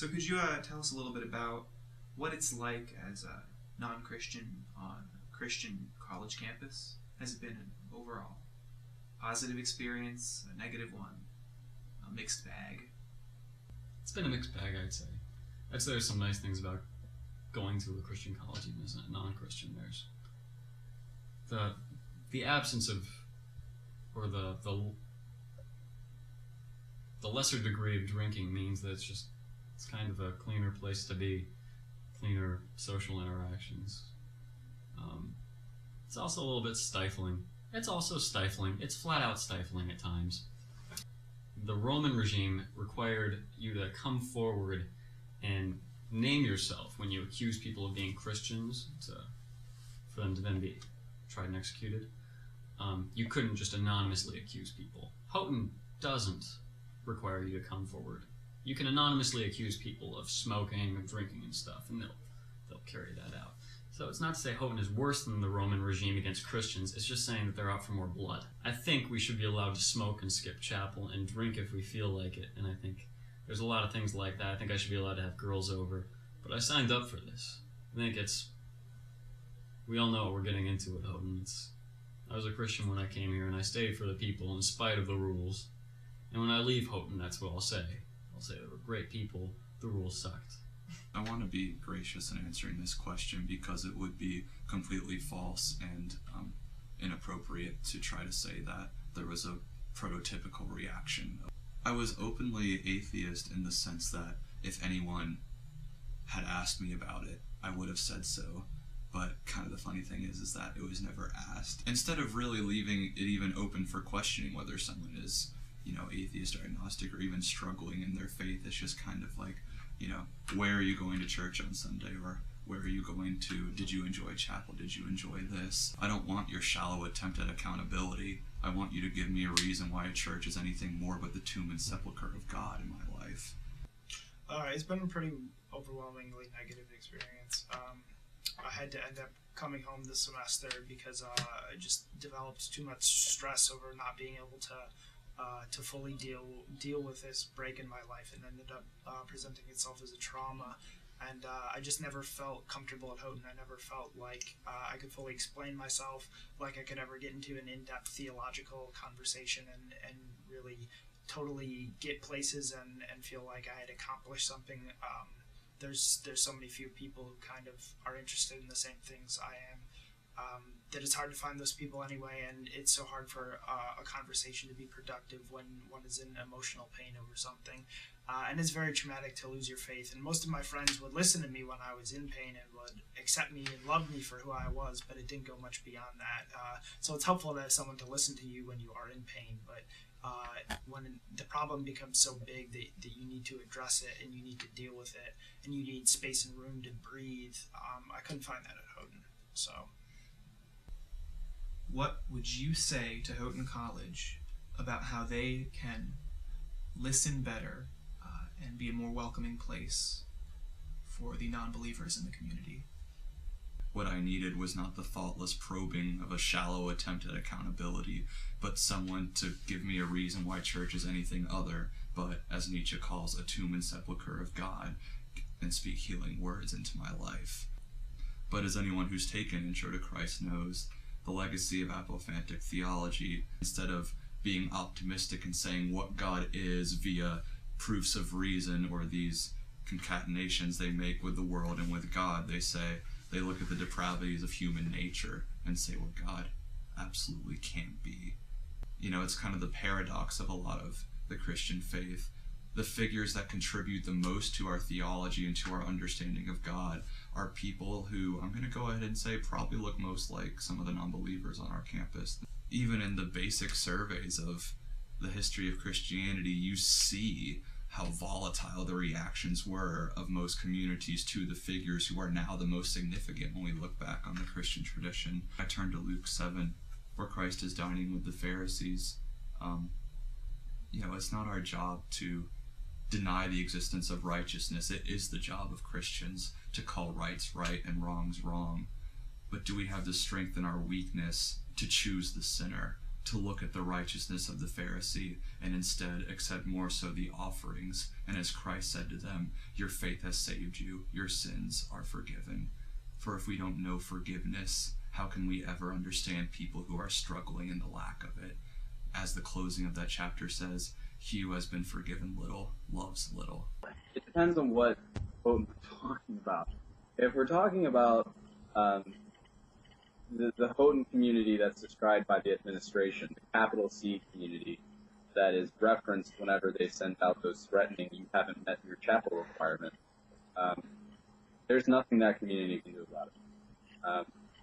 So could you tell us a little bit about what it's like as a non-Christian on a Christian college campus? Has it been an overall positive experience, a negative one, a mixed bag? It's been a mixed bag, I'd say. I'd say there's some nice things about going to a Christian college even as a non-Christian. There's the absence of, or the lesser degree of drinking means that it's kind of a cleaner place to be, cleaner social interactions. It's also a little bit stifling. It's also stifling. It's flat out stifling at times. The Roman regime required you to come forward and name yourself when you accuse people of being Christians for them to then be tried and executed. You couldn't just anonymously accuse people. Houghton doesn't require you to come forward. You can anonymously accuse people of smoking, of drinking and stuff, and they'll carry that out. So it's not to say Houghton is worse than the Roman regime against Christians, it's just saying that they're out for more blood. I think we should be allowed to smoke and skip chapel and drink if we feel like it, and I think there's a lot of things like that. I think I should be allowed to have girls over, but I signed up for this. I think we all know what we're getting into with Houghton. I was a Christian when I came here, and I stayed for the people in spite of the rules. And when I leave Houghton, that's what I'll say. I'll say they were great people, the rules sucked. I want to be gracious in answering this question because it would be completely false and inappropriate to try to say that there was a prototypical reaction. I was openly atheist in the sense that if anyone had asked me about it, I would have said so. But kind of the funny thing is that it was never asked. Instead of really leaving it even open for questioning whether someone is, atheist or agnostic or even struggling in their faith, it's just kind of like, where are you going to church on Sunday? Or where are you going to? Did you enjoy chapel? Did you enjoy this? I don't want your shallow attempt at accountability. I want you to give me a reason why a church is anything more but the tomb and sepulcher of God in my life. It's been a pretty overwhelmingly negative experience. I had to end up coming home this semester because I just developed too much stress over not being able to fully deal with this break in my life, and ended up presenting itself as a trauma. And I just never felt comfortable at Houghton. I never felt like I could fully explain myself, like I could ever get into an in-depth theological conversation and really totally get places and feel like I had accomplished something. There's so many few people who kind of are interested in the same things I am, that it's hard to find those people anyway, and it's so hard for a conversation to be productive when one is in emotional pain over something. And it's very traumatic to lose your faith, and most of my friends would listen to me when I was in pain and would accept me and love me for who I was, but it didn't go much beyond that. So it's helpful to have someone to listen to you when you are in pain, but when the problem becomes so big that you need to address it and you need to deal with it and you need space and room to breathe, I couldn't find that at Houghton. So, what would you say to Houghton College about how they can listen better and be a more welcoming place for the non-believers in the community? What I needed was not the thoughtless probing of a shallow attempt at accountability, but someone to give me a reason why church is anything other but, as Nietzsche calls, a tomb and sepulcher of God, and speak healing words into my life. But as anyone who's taken Intro to Christ knows, the legacy of apophantic theology, instead of being optimistic and saying what God is via proofs of reason or these concatenations they make with the world and with God, they look at the depravities of human nature and say what God absolutely can't be. It's kind of the paradox of a lot of the Christian faith. The figures that contribute the most to our theology and to our understanding of God are people who, I'm going to go ahead and say, probably look most like some of the non-believers on our campus. Even in the basic surveys of the history of Christianity, you see how volatile the reactions were of most communities to the figures who are now the most significant when we look back on the Christian tradition. I turn to Luke 7, where Christ is dining with the Pharisees. It's not our job to deny the existence of righteousness. It is the job of Christians to call rights right and wrongs wrong. But do we have the strength in our weakness to choose the sinner to look at the righteousness of the Pharisee and instead accept more so the offerings. And as Christ said to them, your faith has saved you, your sins are forgiven. For if we don't know forgiveness, how can we ever understand people who are struggling in the lack of it? As the closing of that chapter says, he who has been forgiven little loves little. It depends on what we're talking about. If we're talking about the Houghton community that's described by the administration, the capital C community that is referenced whenever they send out those threatening you haven't met your chapel requirement, there's nothing that community can do about it.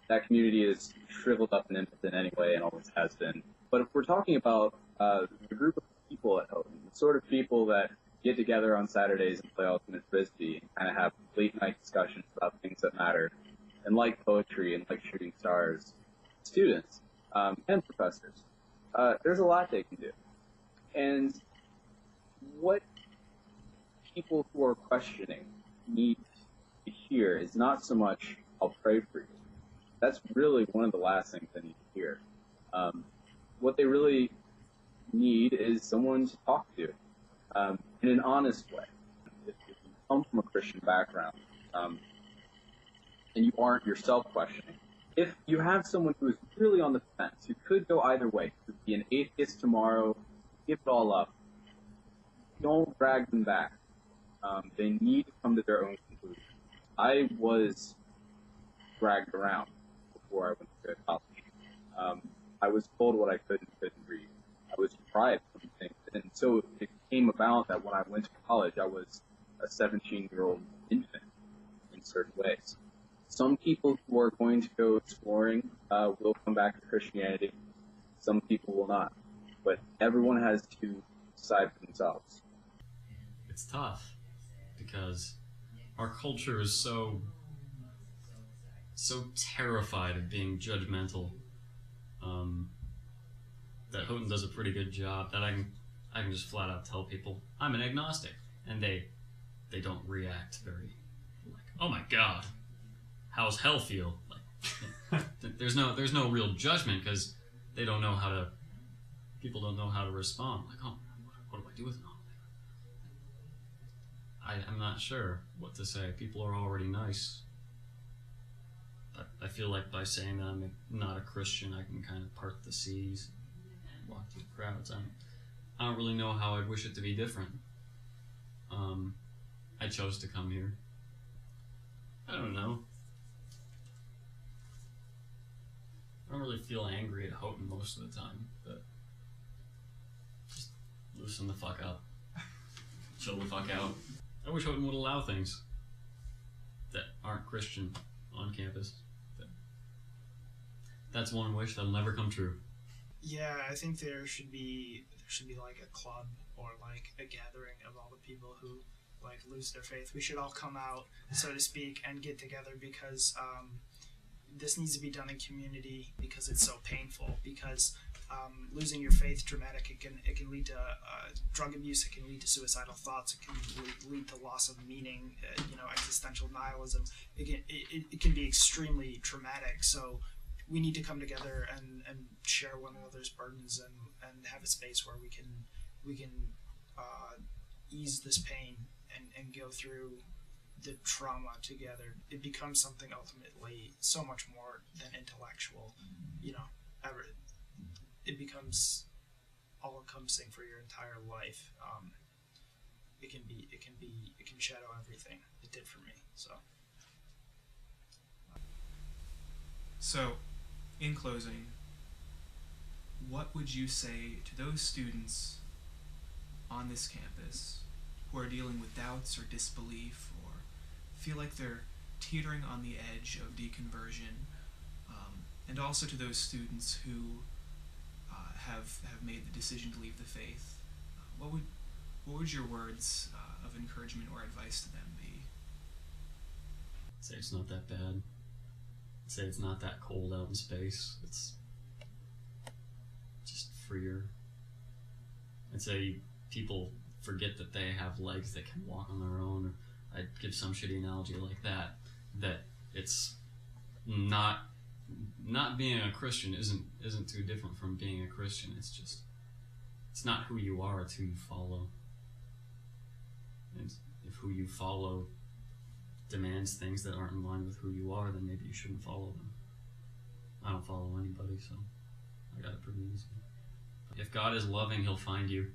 That community is shriveled up and impotent anyway and always has been. But if we're talking about the group of people at Houghton, the sort of people that get together on Saturdays and play ultimate frisbee and kind of have late night discussions about things that matter, and like poetry and like shooting stars, students and professors, there's a lot they can do. And what people who are questioning need to hear is not so much, I'll pray for you. That's really one of the last things they need to hear. What they really need is someone to talk to in an honest way. If you come from a Christian background and you aren't yourself questioning, if you have someone who is really on the fence, who could go either way, could be an atheist tomorrow, give it all up, don't drag them back. They need to come to their own conclusion. I was dragged around before I went to college. I was told what I could and couldn't read. I was deprived from things. And so it came about that when I went to college, I was a 17-year-old infant in certain ways. Some people who are going to go exploring will come back to Christianity. Some people will not. But everyone has to decide for themselves. It's tough because our culture is so terrified of being judgmental that Houghton does a pretty good job that I can just flat out tell people I'm an agnostic, and they don't react very like, oh my god, how's hell feel? Like there's no real judgment because they don't know how to. People don't know how to respond. Like, oh, what do I do with it all? I'm not sure what to say. People are already nice. I feel like by saying that I'm not a Christian, I can kind of part the seas and walk through crowds. I don't really know how I'd wish it to be different. I chose to come here. I don't know. I don't really feel angry at Houghton most of the time, but just loosen the fuck up. Chill the fuck out. I wish Houghton would allow things that aren't Christian on campus. That's one wish that'll never come true. Yeah, I think there should be like a club or like a gathering of all the people who like lose their faith. We should all come out, so to speak, and get together because this needs to be done in community because it's so painful. Because losing your faith, traumatic. It can lead to drug abuse. It can lead to suicidal thoughts. It can lead to loss of meaning. Existential nihilism. It can be extremely traumatic. So we need to come together and share one another's burdens and have a space where we can ease this pain and go through the trauma together. It becomes something ultimately so much more than intellectual. It becomes all-encompassing for your entire life. It can shadow everything. It did for me. So, in closing, what would you say to those students on this campus who are dealing with doubts or disbelief or feel like they're teetering on the edge of deconversion, and also to those students who have made the decision to leave the faith? What would your words of encouragement or advice to them be? Say it's not that bad. Say it's not that cold out in space. It's just freer. I'd say people forget that they have legs that can walk on their own. Or I'd give some shitty analogy like that. That it's not not being a Christian isn't too different from being a Christian. It's just, it's not who you are, it's who you follow. And if who you follow demands things that aren't in line with who you are, then maybe you shouldn't follow them. I don't follow anybody, so I got it pretty easy. If God is loving, he'll find you.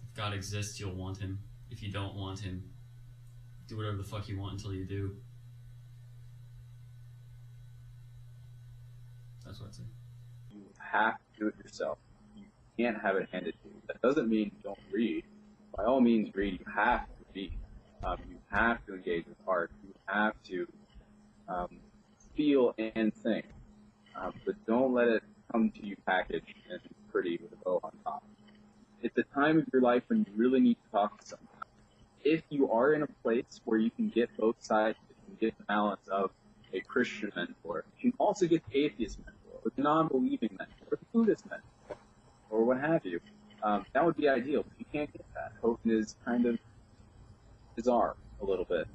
If God exists, you'll want him. If you don't want him, do whatever the fuck you want until you do. That's what I'd say. You have to do it yourself. You can't have it handed to you. That doesn't mean you don't read. By all means, read. You have to read. You have to engage with art. You have to feel and think. But don't let it come to you packaged and pretty with a bow on top. It's a time of your life when you really need to talk to someone. If you are in a place where you can get both sides, you can get the balance of a Christian mentor, you can also get the atheist mentor, or the non-believing mentor, or the Buddhist mentor, or what have you. That would be ideal, but you can't get that. Houghton is kind of bizarre a little bit.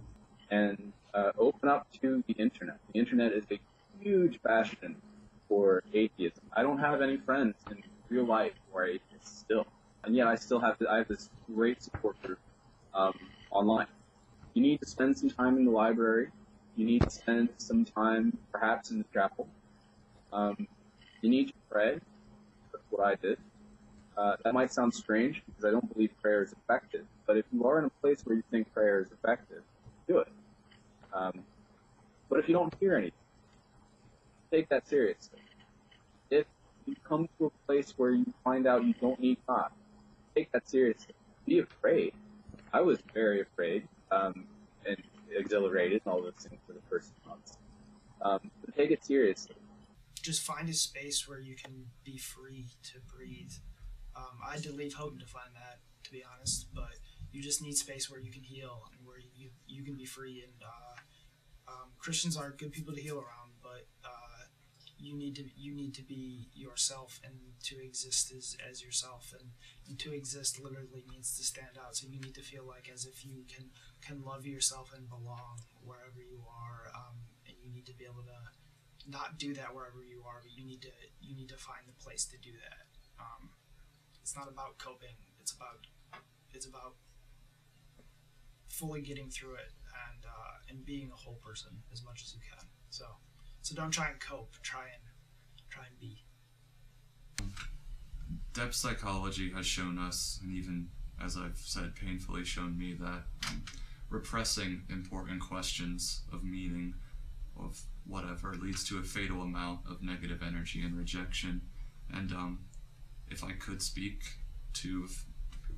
And open up to the internet. The internet is a huge bastion for atheism. I don't have any friends in real life who are atheists still. And yet I have this great support group online. You need to spend some time in the library. You need to spend some time perhaps in the chapel. You need to pray. That's what I did. That might sound strange because I don't believe prayer is effective. But if you are in a place where you think prayer is effective, do it. But if you don't hear anything, take that seriously. If you come to a place where you find out you don't need God, take that seriously. Be afraid. I was very afraid and exhilarated and all those things for the first months. But take it seriously. Just find a space where you can be free to breathe. I had to leave Houghton to find that, to be honest, but you just need space where you can heal and where you can be free. And Christians are good people to heal around, but you need to be yourself and to exist as yourself, and to exist literally means to stand out. So you need to feel like as if you can love yourself and belong wherever you are, and you need to be able to not do that wherever you are, but you need to find the place to do that. It's not about coping. It's about fully getting through it and being a whole person as much as you can. So don't try and cope. Try and be. Depth psychology has shown us, and even as I've said, painfully shown me, that repressing important questions of meaning, of whatever, leads to a fatal amount of negative energy and rejection. And if I could speak to,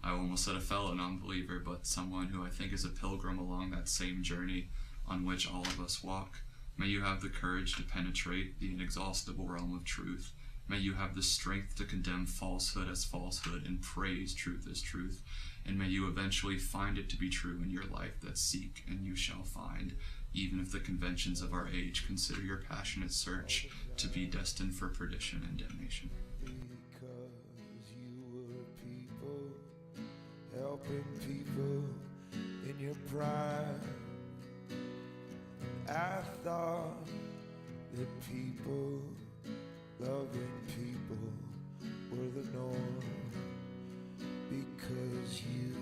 I almost said a fellow non-believer, but someone who I think is a pilgrim along that same journey on which all of us walk, may you have the courage to penetrate the inexhaustible realm of truth. May you have the strength to condemn falsehood as falsehood and praise truth as truth. And may you eventually find it to be true in your life that seek and you shall find, even if the conventions of our age consider your passionate search to be destined for perdition and damnation. Because you were people, helping people in your prime. I thought that people loving people were the norm, because you